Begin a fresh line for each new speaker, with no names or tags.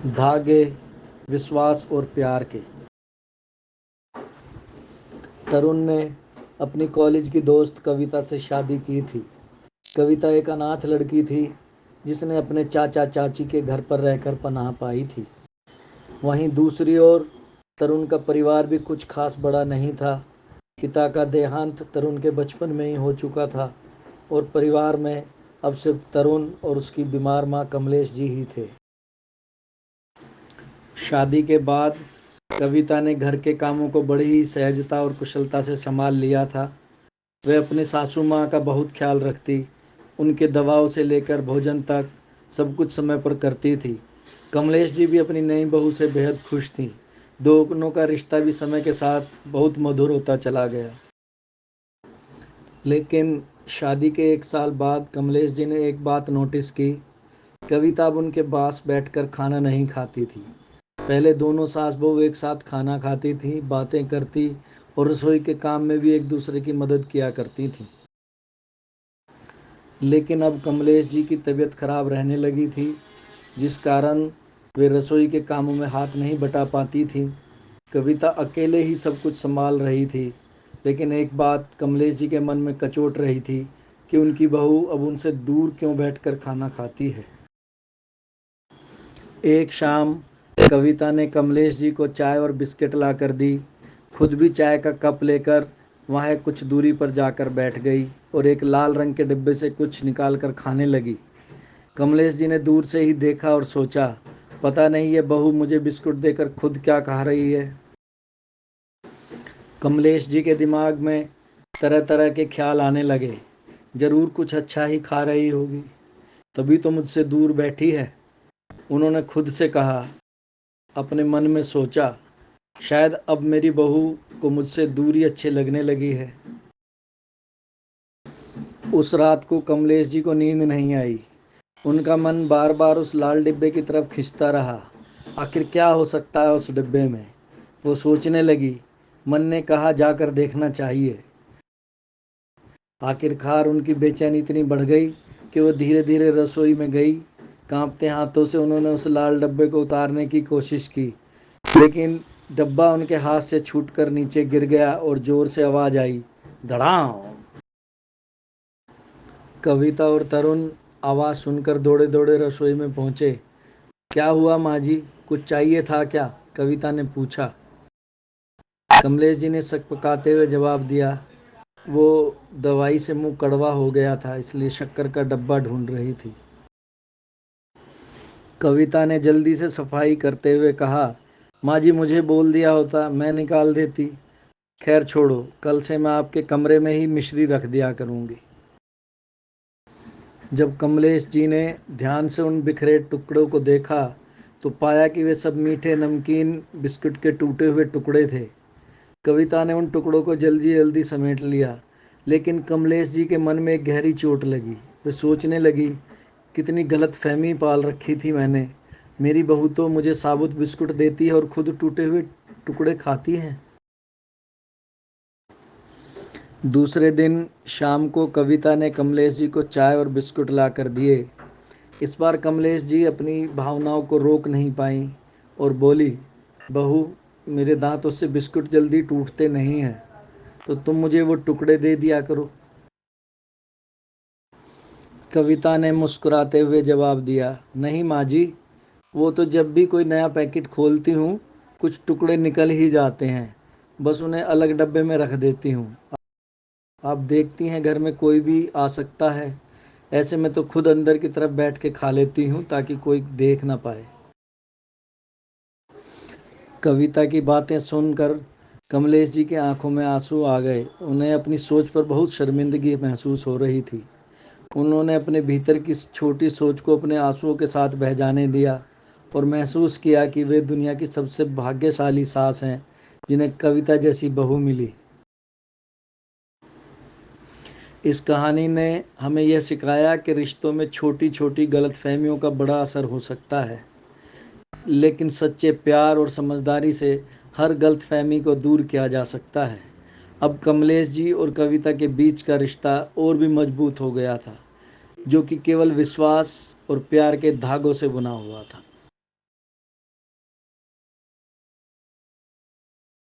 धागे, विश्वास और प्यार के। तरुण ने अपनी कॉलेज की दोस्त कविता से शादी की थी। कविता एक अनाथ लड़की थी जिसने अपने चाचा चाची के घर पर रहकर पनाह पाई थी। वहीं दूसरी ओर तरुण का परिवार भी कुछ खास बड़ा नहीं था। पिता का देहांत तरुण के बचपन में ही हो चुका था और परिवार में अब सिर्फ तरुण और उसकी बीमार माँ कमलेश जी ही थे। शादी के बाद कविता ने घर के कामों को बड़ी ही सहजता और कुशलता से संभाल लिया था। वह अपनी सासू माँ का बहुत ख्याल रखती, उनके दवाओं से लेकर भोजन तक सब कुछ समय पर करती थी। कमलेश जी भी अपनी नई बहू से बेहद खुश थीं। दोनों का रिश्ता भी समय के साथ बहुत मधुर होता चला गया। लेकिन शादी के 1 साल बाद कमलेश जी ने एक बात नोटिस की। कविता अब उनके पास बैठकर खाना नहीं खाती थी। पहले दोनों सास बहू एक साथ खाना खाती थी, बातें करती और रसोई के काम में भी एक दूसरे की मदद किया करती थी। लेकिन अब कमलेश जी की तबीयत खराब रहने लगी थी, जिस कारण वे रसोई के कामों में हाथ नहीं बटा पाती थी। कविता अकेले ही सब कुछ संभाल रही थी, लेकिन एक बात कमलेश जी के मन में कचोट रही थी कि उनकी बहू अब उनसे दूर क्यों बैठकर खाना खाती है। एक शाम कविता ने कमलेश जी को चाय और बिस्किट ला कर दी। खुद भी चाय का कप लेकर वहाँ कुछ दूरी पर जाकर बैठ गई और एक लाल रंग के डिब्बे से कुछ निकाल कर खाने लगी। कमलेश जी ने दूर से ही देखा और सोचा, पता नहीं ये बहू मुझे बिस्कुट देकर खुद क्या खा रही है। कमलेश जी के दिमाग में तरह तरह के ख्याल आने लगे। जरूर कुछ अच्छा ही खा रही होगी, तभी तो मुझसे दूर बैठी है। उन्होंने खुद से कहा। अपने मन में सोचा, शायद अब मेरी बहू को मुझसे दूरी अच्छे लगने लगी है। उस रात को कमलेश जी को नींद नहीं आई। उनका मन बार बार उस लाल डिब्बे की तरफ खिंचता रहा। आखिर क्या हो सकता है उस डिब्बे में, वो सोचने लगी। मन ने कहा जाकर देखना चाहिए। आखिरकार उनकी बेचैनी इतनी बढ़ गई कि वो धीरे धीरे रसोई में गई। कांपते हाथों से उन्होंने उस लाल डब्बे को उतारने की कोशिश की, लेकिन डब्बा उनके हाथ से छूटकर नीचे गिर गया और जोर से आवाज आई, धड़ाम। कविता और तरुण आवाज सुनकर दौड़े दौड़े रसोई में पहुंचे। क्या हुआ माँ जी, कुछ चाहिए था क्या? कविता ने पूछा। कमलेश जी ने सकपकाते हुए जवाब दिया, वो दवाई से मुंह कड़वा हो गया था, इसलिए शक्कर का डब्बा ढूंढ रही थी। कविता ने जल्दी से सफाई करते हुए कहा, माँ जी मुझे बोल दिया होता, मैं निकाल देती। खैर छोड़ो, कल से मैं आपके कमरे में ही मिश्री रख दिया करूँगी। जब कमलेश जी ने ध्यान से उन बिखरे टुकड़ों को देखा तो पाया कि वे सब मीठे नमकीन बिस्कुट के टूटे हुए टुकड़े थे। कविता ने उन टुकड़ों को जल्दी जल्दी समेट लिया, लेकिन कमलेश जी के मन में एक गहरी चोट लगी। वे सोचने लगी, कितनी गलत फहमी पाल रखी थी मैंने। मेरी बहू तो मुझे साबुत बिस्कुट देती है और खुद टूटे हुए टुकड़े खाती है। दूसरे दिन शाम को कविता ने कमलेश जी को चाय और बिस्कुट ला कर दिए। इस बार कमलेश जी अपनी भावनाओं को रोक नहीं पाई और बोली, बहू मेरे दांतों से बिस्कुट जल्दी टूटते नहीं हैं, तो तुम मुझे वो टुकड़े दे दिया करो। कविता ने मुस्कुराते हुए जवाब दिया, नहीं माँ जी, वो तो जब भी कोई नया पैकेट खोलती हूँ कुछ टुकड़े निकल ही जाते हैं, बस उन्हें अलग डब्बे में रख देती हूँ। आप देखती हैं घर में कोई भी आ सकता है, ऐसे में तो खुद अंदर की तरफ बैठ के खा लेती हूँ ताकि कोई देख ना पाए। कविता की बातें सुनकर कमलेश जी के आंखों में आंसू आ गए। उन्हें अपनी सोच पर बहुत शर्मिंदगी महसूस हो रही थी। उन्होंने अपने भीतर की छोटी सोच को अपने आंसुओं के साथ बह जाने दिया और महसूस किया कि वे दुनिया की सबसे भाग्यशाली सास हैं जिन्हें कविता जैसी बहू मिली। इस कहानी ने हमें यह सिखाया कि रिश्तों में छोटी छोटी गलतफहमियों का बड़ा असर हो सकता है, लेकिन सच्चे प्यार और समझदारी से हर गलतफहमी को दूर किया जा सकता है। अब कमलेश जी और कविता के बीच का रिश्ता और भी मजबूत हो गया था, जो कि केवल विश्वास और प्यार के धागों से बुना हुआ था।